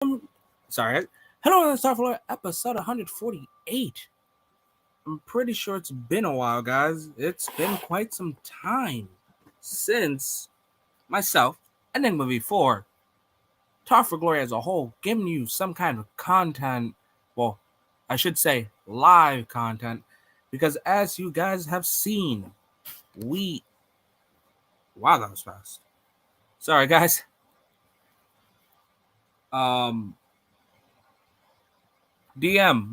Hello, Star Floor, episode 148. I'm pretty sure it's been a while, guys. It's been quite some time since myself and then movie 4 Talk for Glory as a whole, giving you some kind of content. Well, I should say live content, because as you guys have seen, wow, that was fast. Sorry, guys. DM,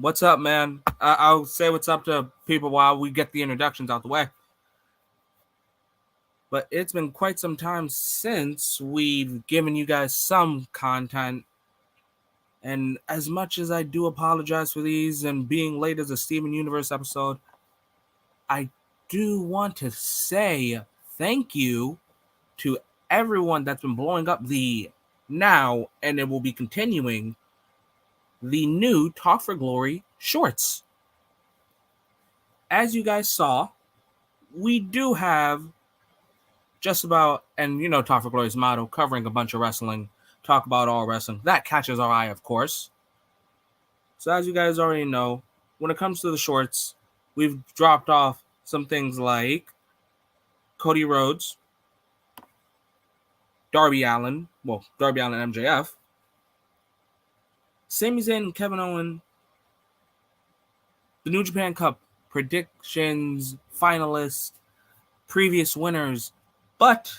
what's up, man? I'll say what's up to people while we get the introductions out the way. But it's been quite some time since we've given you guys some content. And as much as I do apologize for these and being late as a Steven Universe episode, I do want to say thank you to everyone that's been blowing up the now, and it will be continuing, the new Talk for Glory shorts. As you guys saw, we do have just about, and you know Talk for Glory's motto, covering a bunch of wrestling, talk about all wrestling. That catches our eye, of course. So as you guys already know, when it comes to the shorts, we've dropped off some things like Cody Rhodes, Darby Allin MJF, Sami Zayn and Kevin Owens, the New Japan Cup predictions, finalists, previous winners. But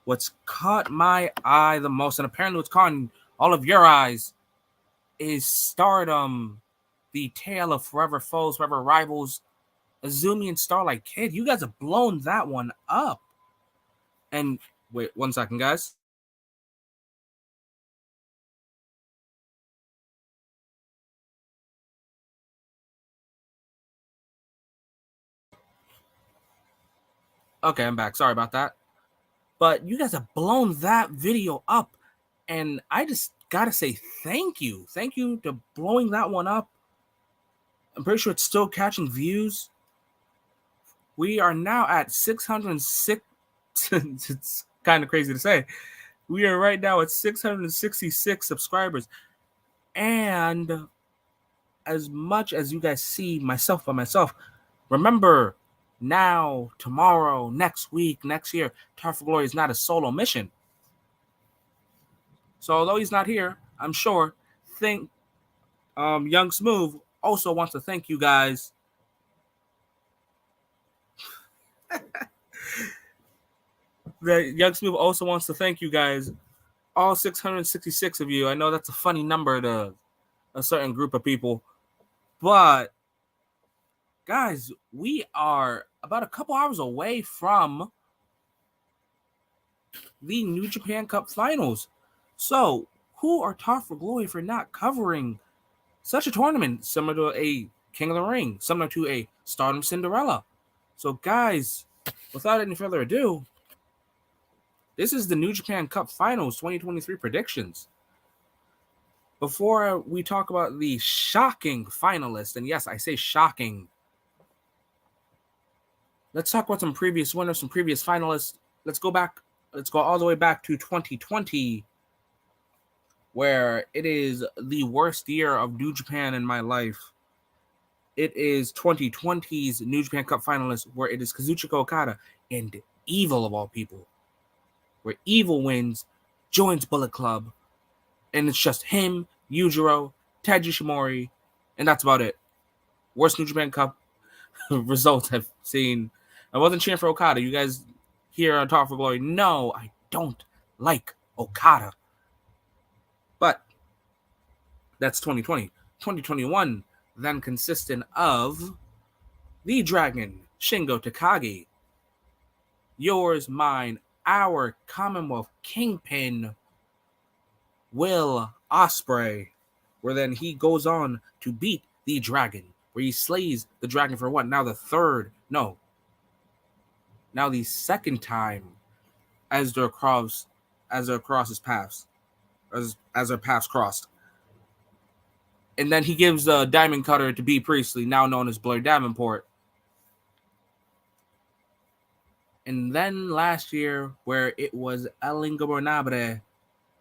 what's caught my eye the most, and apparently what's caught all of your eyes, is Stardom, the tale of forever foes, forever rivals, Azumi and Starlight Kid. You guys have blown that one up. And wait 1 second, guys. Okay, I'm back. Sorry about that. But you guys have blown that video up. And I just gotta say thank you. Thank you to blowing that one up. I'm pretty sure it's still catching views. We are now at 606. It's kind of crazy to say. We are right now at 666 subscribers. And as much as you guys see myself by myself, remember now, tomorrow, next week, next year, Talk for Glory is not a solo mission. So although he's not here, I'm sure Young Smooth also wants to thank you guys. Young Smooth also wants to thank you guys, all 666 of you. I know that's a funny number to a certain group of people, but guys, we are about a couple hours away from the New Japan Cup Finals. So, who are Talk for Glory for not covering such a tournament, similar to a King of the Ring, similar to a Stardom Cinderella? So, guys, without any further ado, this is the New Japan Cup Finals 2023 predictions. Before we talk about the shocking finalists, and yes, I say shocking, let's talk about some previous winners, some previous finalists. Let's go all the way back to 2020, where it is the worst year of New Japan in my life. It is 2020's New Japan Cup finalist, where it is Kazuchika Okada and Evil of all people, where Evil wins, joins Bullet Club, and it's just him, Yujiro, Taiji Shimori, and that's about it. Worst New Japan Cup results I've seen. I wasn't cheering for Okada. You guys here on Talk for Glory, no, I don't like Okada. But that's 2020. 2021 then consisted of the Dragon, Shingo Takagi, yours, mine, our Commonwealth Kingpin, Will Ospreay, where then he goes on to beat the Dragon, where he slays the Dragon for what? Now the second time as their crosses paths, as their paths crossed. And then he gives a diamond cutter to B. Priestley, now known as Blair Davenport. And then last year, where it was El Ingobernabre,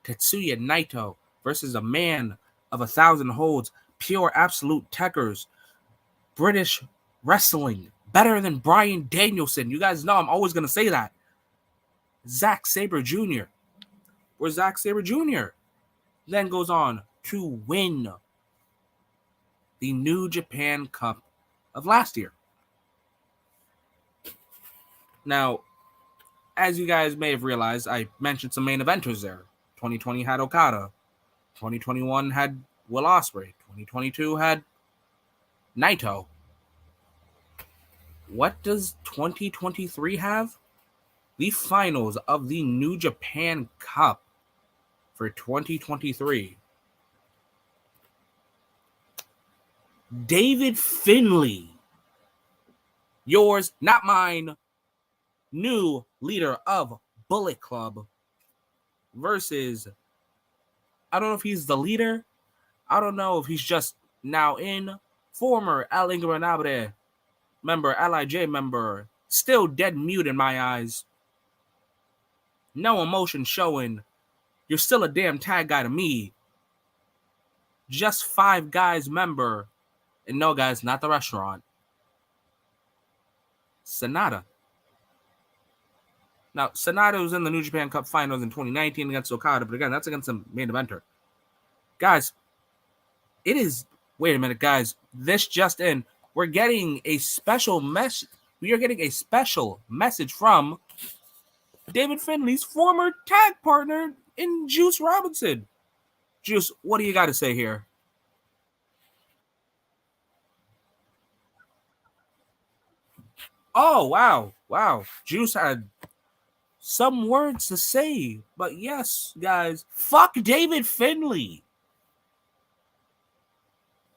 Tetsuya Naito versus a man of 1,000 holds, pure absolute techers, British wrestling, better than Bryan Danielson. You guys know I'm always going to say that. Zack Sabre Jr. Where Zack Sabre Jr. then goes on to win the New Japan Cup of last year. Now, as you guys may have realized, I mentioned some main eventers there. 2020 had Okada. 2021 had Will Ospreay. 2022 had Naito. What does 2023 have? The finals of the New Japan Cup for 2023. David Finlay, yours, not mine, new leader of Bullet Club, versus, I don't know if he's the leader. I don't know if he's just now in. Former El Ingobernable member, LIJ member, still dead mute in my eyes. No emotion showing. You're still a damn tag guy to me. Just Five Guys member. And no, guys, not the restaurant. SANADA. Now, SANADA was in the New Japan Cup Finals in 2019 against Okada, but again, that's against the main eventer. Guys, it is... Wait a minute, guys. This just in. We're getting a special message. We are getting a special message from David Finlay's former tag partner in Juice Robinson. Juice, what do you got to say here? Oh, wow. Wow. Juice had some words to say. But yes, guys, fuck David Finlay.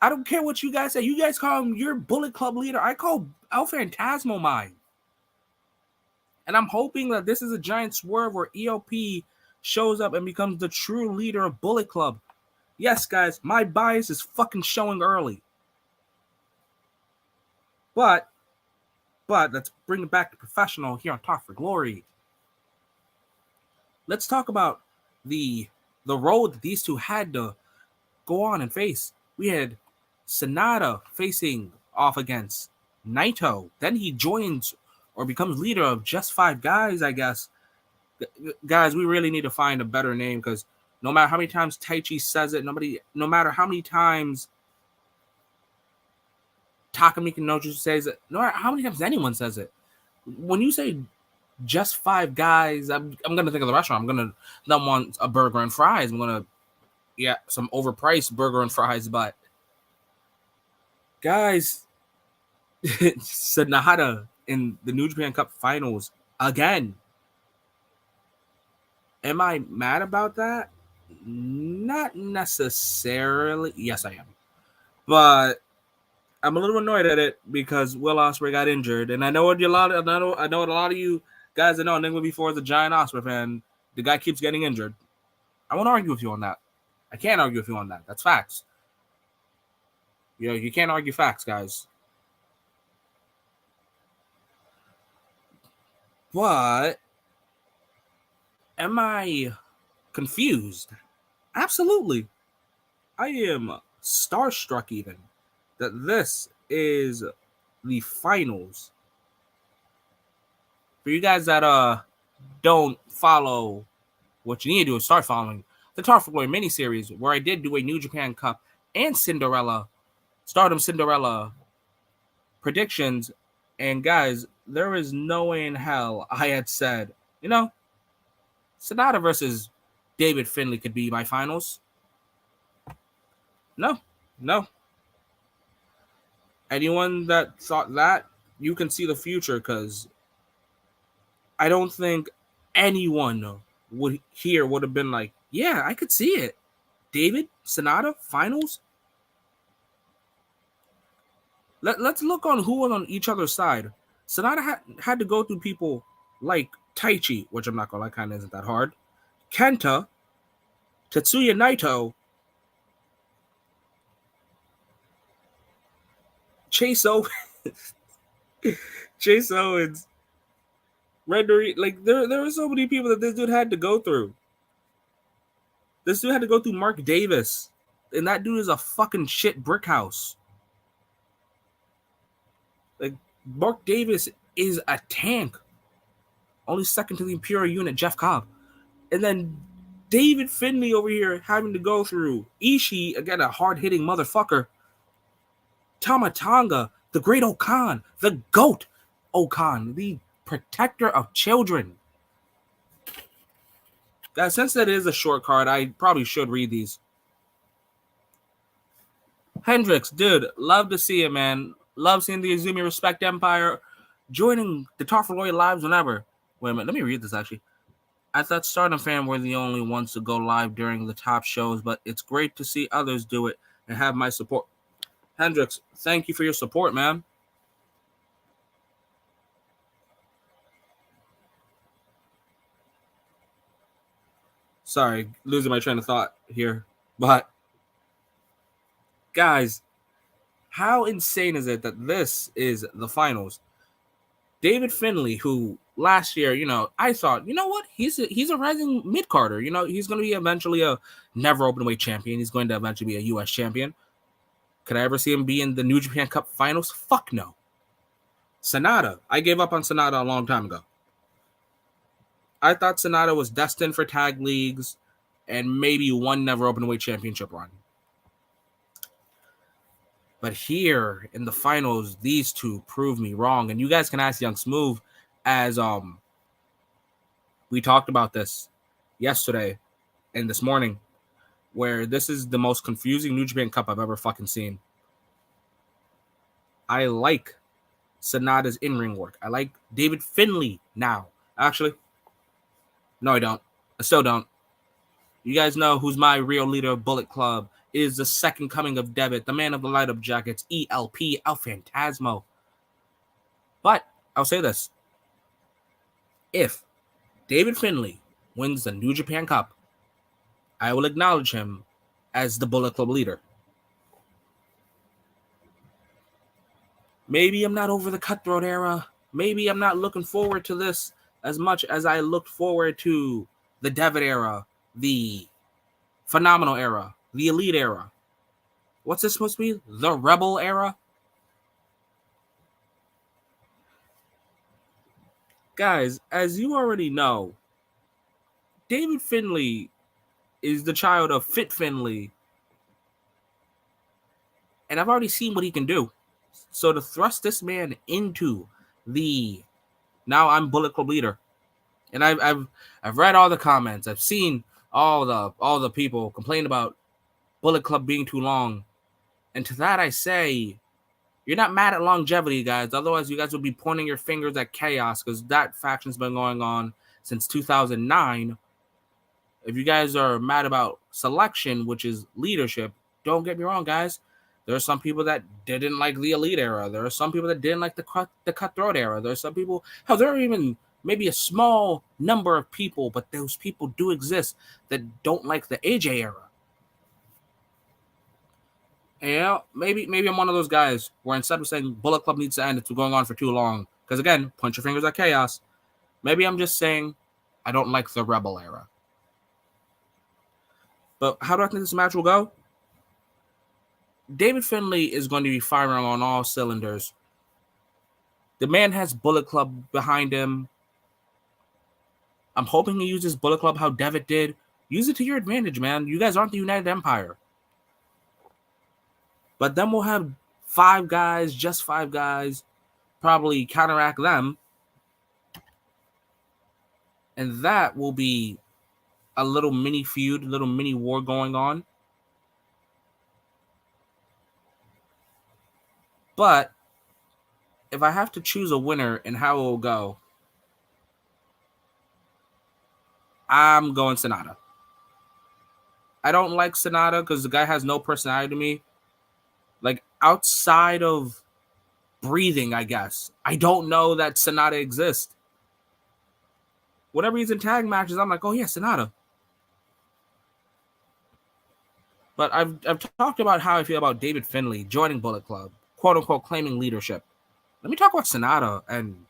I don't care what you guys say. You guys call him your Bullet Club leader. I call El Phantasmo mine. And I'm hoping that this is a giant swerve where ELP shows up and becomes the true leader of Bullet Club. Yes, guys, my bias is fucking showing early. But let's bring it back to professional here on Talk for Glory. Let's talk about the road that these two had to go on and face. We had SANADA facing off against Naito. Then he joins or becomes leader of Just Five Guys, I guess. Guys, we really need to find a better name, because no matter how many times Taichi says it, no matter how many times Takamika Nojo says it, no matter how many times anyone says it, when you say Just Five Guys, I'm going to think of the restaurant. I'm going to not want a burger and fries. I'm going to, some overpriced burger and fries, but guys, SANADA in the New Japan Cup Finals again. Am I mad about that? Not necessarily. Yes, I am. But I'm a little annoyed at it because Will Ospreay got injured, and I know what a lot of you guys that know Nick before is a giant Ospreay fan. The guy keeps getting injured. I won't argue with you on that. I can't argue with you on that. That's facts. You can't argue facts, guys. But am I confused? Absolutely. I am starstruck even that this is the finals. For you guys that don't follow, what you need to do is start following the Talk for Glory miniseries, where I did do a New Japan Cup and Stardom Cinderella predictions. And guys, there is no way in hell I had said, SANADA versus David Finlay could be my finals. No. Anyone that thought that, you can see the future, because I don't think anyone would have been like, yeah, I could see it. David, SANADA, finals? Let's look on who was on each other's side. SANADA had to go through people like Taichi, which I'm not going to lie, kind of isn't that hard. Kenta, Tetsuya Naito, Chase Owens, Red Dorito. Like, there were so many people that this dude had to go through. This dude had to go through Mark Davis. And that dude is a fucking shit brick house. Like, Mark Davis is a tank. Only second to the Imperial unit, Jeff Cobb. And then David Finlay over here having to go through Ishii, again, a hard-hitting motherfucker. Tama Tonga, the great Okan, the GOAT Okan, the protector of children. Guys, since that is a short card, I probably should read these. Hendricks, dude, love to see it, man. Love seeing the Izumi Respect Empire joining the Talk for Loyal lives whenever. Wait a minute, let me read this actually. I thought Stardom fan were the only ones to go live during the top shows, but it's great to see others do it and have my support. Hendricks, thank you for your support, man. Sorry, losing my train of thought here. But, guys, how insane is it that this is the finals? David Finlay, who last year, I thought, what? He's a rising mid-carder. He's going to be eventually a never openweight champion. He's going to eventually be a U.S. champion. Could I ever see him be in the New Japan Cup finals? Fuck no. SANADA. I gave up on SANADA a long time ago. I thought SANADA was destined for tag leagues and maybe one never openweight championship run. But here in the finals, these two prove me wrong. And you guys can ask Young Smooth, as we talked about this yesterday and this morning, where this is the most confusing New Japan Cup I've ever fucking seen. I like SANADA's in-ring work. I like David Finlay now. Actually, no, I don't. I still don't. You guys know who's my real leader of Bullet Club. Is the second coming of Devitt, the man of the light-up jackets, ELP, El Phantasmo. But I'll say this. If David Finlay wins the New Japan Cup, I will acknowledge him as the Bullet Club leader. Maybe I'm not over the Cutthroat era. Maybe I'm not looking forward to this as much as I looked forward to the Devitt era, the Phenomenal era, the Elite era. What's this supposed to be? The Rebel era? Guys, as you already know, David Finlay is the child of Fit Finlay. And I've already seen what he can do. So to thrust this man into the now I'm Bullet Club leader. And I've read all the comments. I've seen all the people complain about Bullet Club being too long. And to that I say, you're not mad at longevity, guys. Otherwise, you guys would be pointing your fingers at Chaos, because that faction's been going on since 2009. If you guys are mad about selection, which is leadership, don't get me wrong, guys. There are some people that didn't like the Elite era. There are some people that didn't like the Cutthroat era. There are some people, hell, there are even maybe a small number of people, but those people do exist that don't like the AJ era. And maybe I'm one of those guys where instead of saying Bullet Club needs to end, it's going on for too long. Because again, point your fingers at Chaos. Maybe I'm just saying I don't like the Rebel era. But how do I think this match will go? David Finlay is going to be firing on all cylinders. The man has Bullet Club behind him. I'm hoping he uses Bullet Club how Devitt did. Use it to your advantage, man. You guys aren't the United Empire. But then we'll have just 5 guys, probably counteract them. And that will be a little mini feud, a little mini war going on. But if I have to choose a winner and how it will go, I'm going SANADA. I don't like SANADA because the guy has no personality to me. Like, outside of breathing, I guess. I don't know that SANADA exists. Whenever he's in tag matches, I'm like, oh yeah, SANADA. But I've talked about how I feel about David Finlay joining Bullet Club, quote-unquote claiming leadership. Let me talk about SANADA and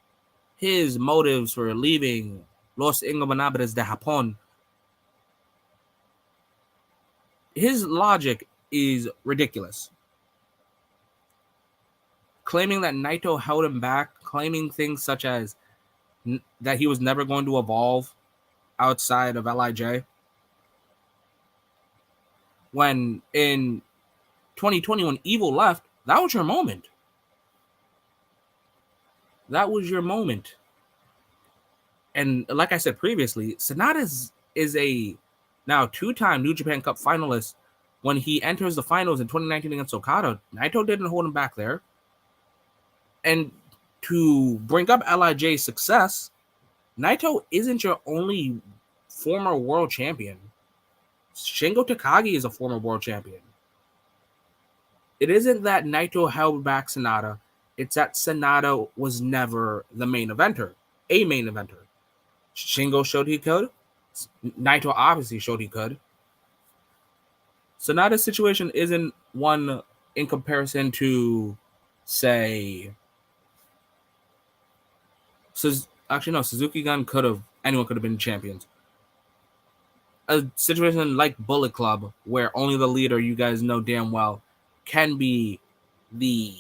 his motives for leaving Los Ingobernables de Japón. his logic is ridiculous. Claiming that Naito held him back, claiming things such as that he was never going to evolve outside of LIJ. When in 2020, when Evil left, that was your moment. That was your moment. And like I said previously, SANADA is a now 2-time New Japan Cup finalist. When he enters the finals in 2019 against Okada, Naito didn't hold him back there. And to bring up LIJ's success, Naito isn't your only former world champion. Shingo Takagi is a former world champion. It isn't that Naito held back SANADA. It's that SANADA was never the main eventer, a main eventer. Shingo showed he could. Naito obviously showed he could. SANADA's situation isn't one in comparison to, say, Suzuki Gun could have, anyone could have been champions. A situation like Bullet Club, where only the leader, you guys know damn well, can be the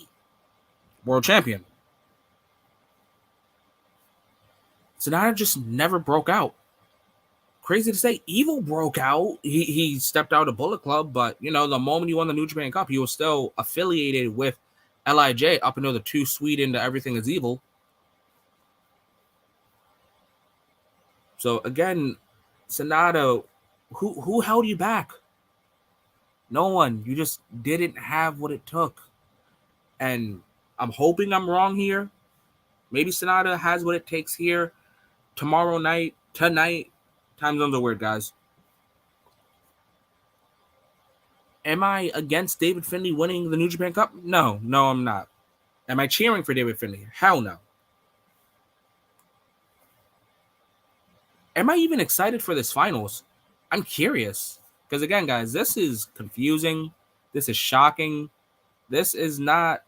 world champion. SANADA just never broke out. Crazy to say, Evil broke out. He stepped out of Bullet Club, but the moment he won the New Japan Cup, he was still affiliated with LIJ up until the 2 Sweden to Everything is Evil. So again, SANADA, who held you back? No one. You just didn't have what it took. And I'm hoping I'm wrong here. Maybe SANADA has what it takes here. Tomorrow night, tonight. Time zones are weird, guys. Am I against David Finlay winning the New Japan Cup? No, I'm not. Am I cheering for David Finlay? Hell no. Am I even excited for this finals? I'm curious. Because again, guys, this is confusing. This is shocking. This is not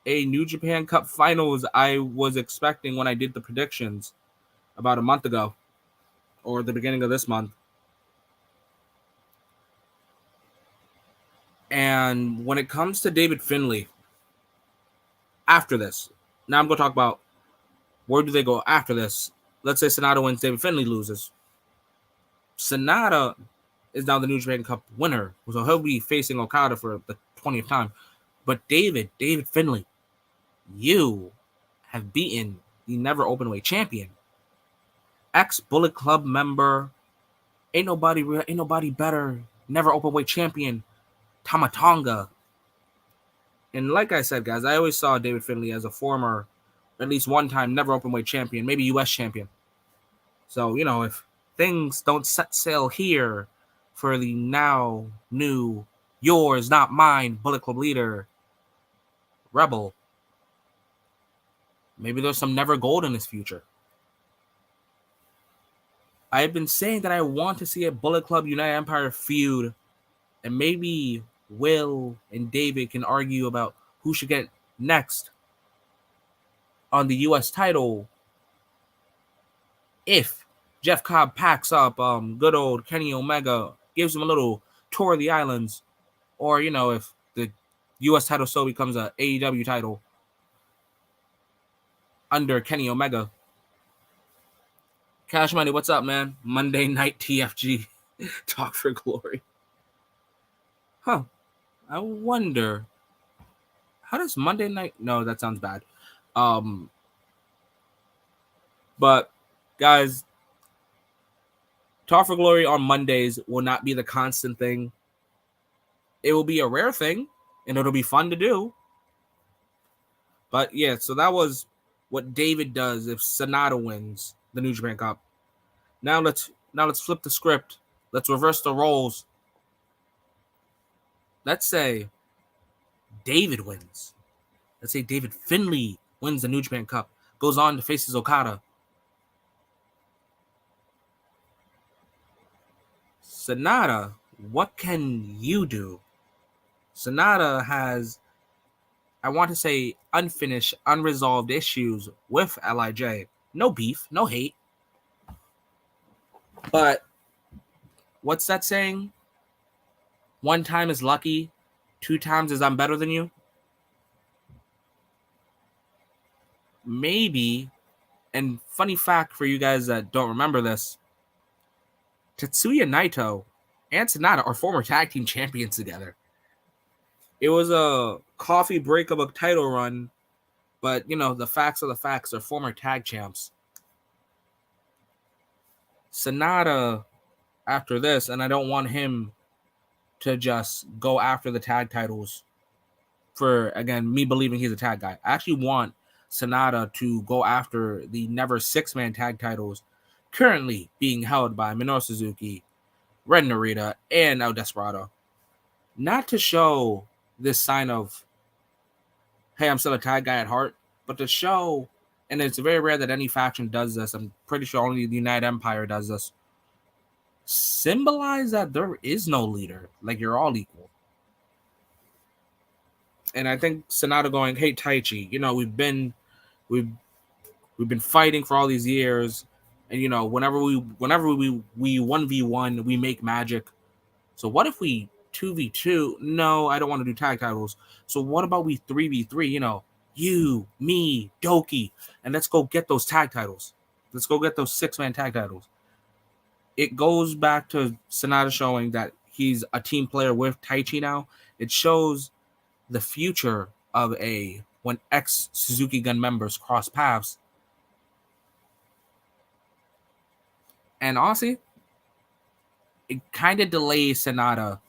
a New Japan Cup finals I was expecting when I did the predictions about a month ago. Or the beginning of this month. And when it comes to David Finlay, after this, now I'm going to talk about where do they go after this. Let's say SANADA wins, David Finlay loses. SANADA is now the New Japan Cup winner, so he'll be facing Okada for the 20th time. But David Finlay, you have beaten the never openweight champion. Ex-Bullet Club member, ain't nobody better, never openweight champion, Tama Tonga. And like I said, guys, I always saw David Finlay as a former, at least one time, never openweight champion, maybe U.S. champion. So, if things don't set sail here for the now new, yours, not mine, Bullet Club leader, Rebel, maybe there's some never gold in his future. I've been saying that I want to see a Bullet Club United Empire feud, and maybe Will and David can argue about who should get next on the U.S. title if Jeff Cobb packs up good old Kenny Omega, gives him a little tour of the islands, or, if the U.S. title still becomes a AEW title under Kenny Omega. Cash Money, what's up, man? Monday Night TFG. Talk for Glory. Huh. I wonder, how does Monday Night... No, that sounds bad. But, guys, Talk for Glory on Mondays will not be the constant thing. It will be a rare thing, and it'll be fun to do. But, yeah, so that was what David does if SANADA wins the New Japan Cup. Now let's flip the script. Let's reverse the roles. Let's say David wins. Let's say David Finlay wins the New Japan Cup, goes on to face Okada. SANADA, what can you do? SANADA has, I want to say, unfinished, unresolved issues with LIJ. No beef, no hate. But what's that saying? One time is lucky, 2 times is I'm better than you. Maybe, and funny fact for you guys that don't remember this, Tetsuya Naito and SANADA are former tag team champions together. It was a coffee break of a title run, but the facts are the facts. They're former tag champs. SANADA, after this, and I don't want him to just go after the tag titles for, again, me believing he's a tag guy. I actually want SANADA to go after the never 6-man tag titles currently being held by Minoru Suzuki, Ren Narita, and El Desperado. Not to show this sign of, hey, I'm still a tag guy at heart, but to show, and it's very rare that any faction does this, I'm pretty sure only the United Empire does this, symbolize that there is no leader. Like, you're all equal. And I think SANADA going, hey, Taichi, we've been fighting for all these years, and whenever we 1v1, we make magic. So what if we 2v2? No, I don't want to do tag titles. So what about we 3v3? You, me, Doki, and let's go get those tag titles. Let's go get those 6-man tag titles. It goes back to SANADA showing that he's a team player with Taichi now. It shows the future of when ex-Suzuki Gun members cross paths. And honestly, it kind of delays SANADA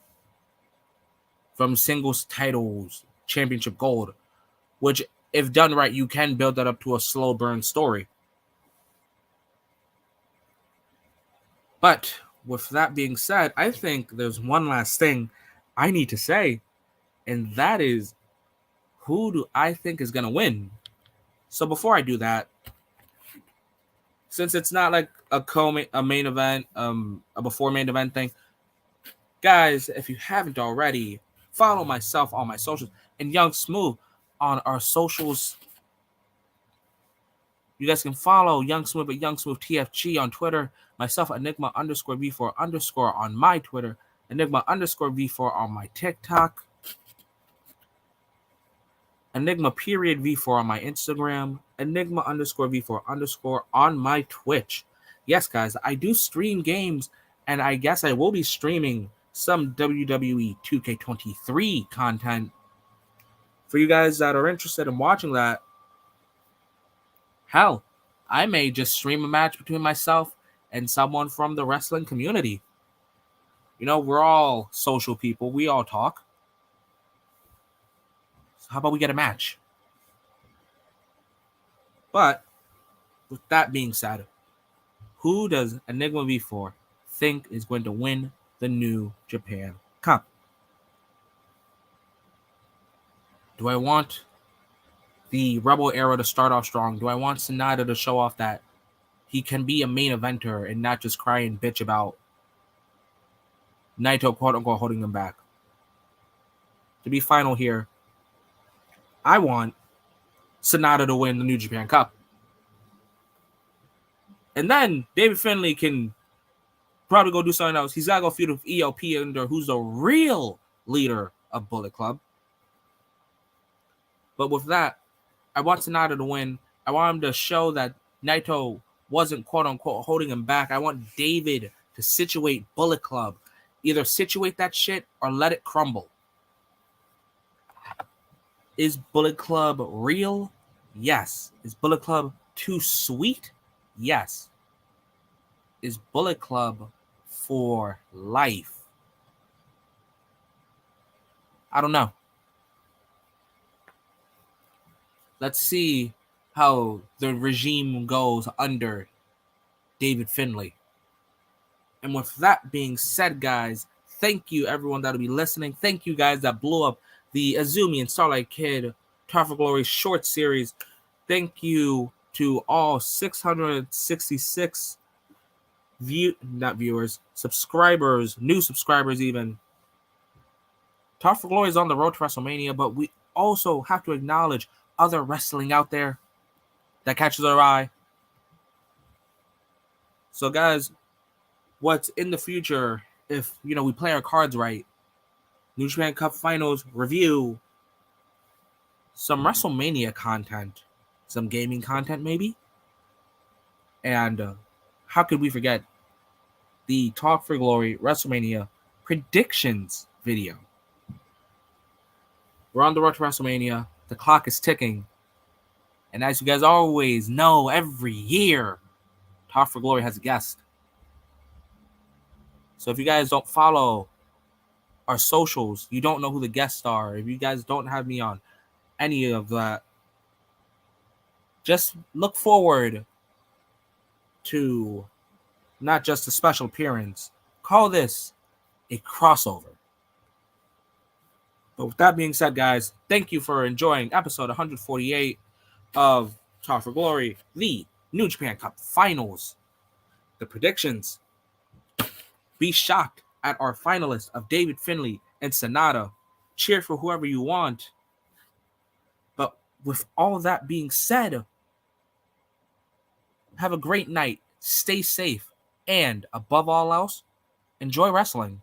from singles titles, championship gold, which, if done right, you can build that up to a slow burn story. But with that being said, I think there's one last thing I need to say, and that is, who do I think is going to win? So before I do that, since it's not like a main event, a before main event thing, guys, if you haven't already, follow myself on my socials and Young Smooth on our socials. You guys can follow Young Smooth at Young Smooth TFG on Twitter, myself Enigma_V4_ on my Twitter, Enigma_V4 on my TikTok, Enigma_V4 on my Instagram, Enigma_V4_ on my Twitch. Yes, guys, I do stream games, and I guess I will be streaming some WWE 2K23 content. For you guys that are interested in watching that, hell, I may just stream a match between myself and someone from the wrestling community. We're all social people. We all talk. So how about we get a match? But with that being said, who does Enigma V4 think is going to win the New Japan Cup? Do I want the Rebel era to start off strong? Do I want SANADA to show off that he can be a main eventer and not just cry and bitch about Naito, quote-unquote, holding him back? To be final here, I want SANADA to win the New Japan Cup. And then David Finlay can probably go do something else. He's got to go feud with ELP under who's the real leader of Bullet Club. But with that, I want SANADA to win. I want him to show that Naito wasn't, quote-unquote, holding him back. I want David to situate Bullet Club. Either situate that shit or let it crumble. Is Bullet Club real? Yes. Is Bullet Club too sweet? Yes. Is Bullet Club for life? I don't know. Let's see how the regime goes under David Finlay. And with that being said, guys, thank you everyone that'll be listening. Thank you guys that blew up the Azumi and Starlight Kid Tough for Glory short series. Thank you to all 666 subscribers, new subscribers even. Tough for Glory is on the road to WrestleMania, but we also have to acknowledge other wrestling out there that catches our eye. So guys, what's in the future, if we play our cards right, New Japan Cup Finals review, some WrestleMania content, some gaming content maybe, and how could we forget the Talk for Glory WrestleMania predictions video. We're on the road to WrestleMania. The clock is ticking. And as you guys always know, every year, Talk for Glory has a guest. So if you guys don't follow our socials, you don't know who the guests are, if you guys don't have me on any of that, just look forward to not just a special appearance. Call this a crossover. But with that being said, guys, thank you for enjoying episode 148 of Talk for Glory, the New Japan Cup Finals, the predictions. Be shocked at our finalists of David Finlay and SANADA. Cheer for whoever you want. But with all that being said, have a great night, stay safe, and above all else, enjoy wrestling.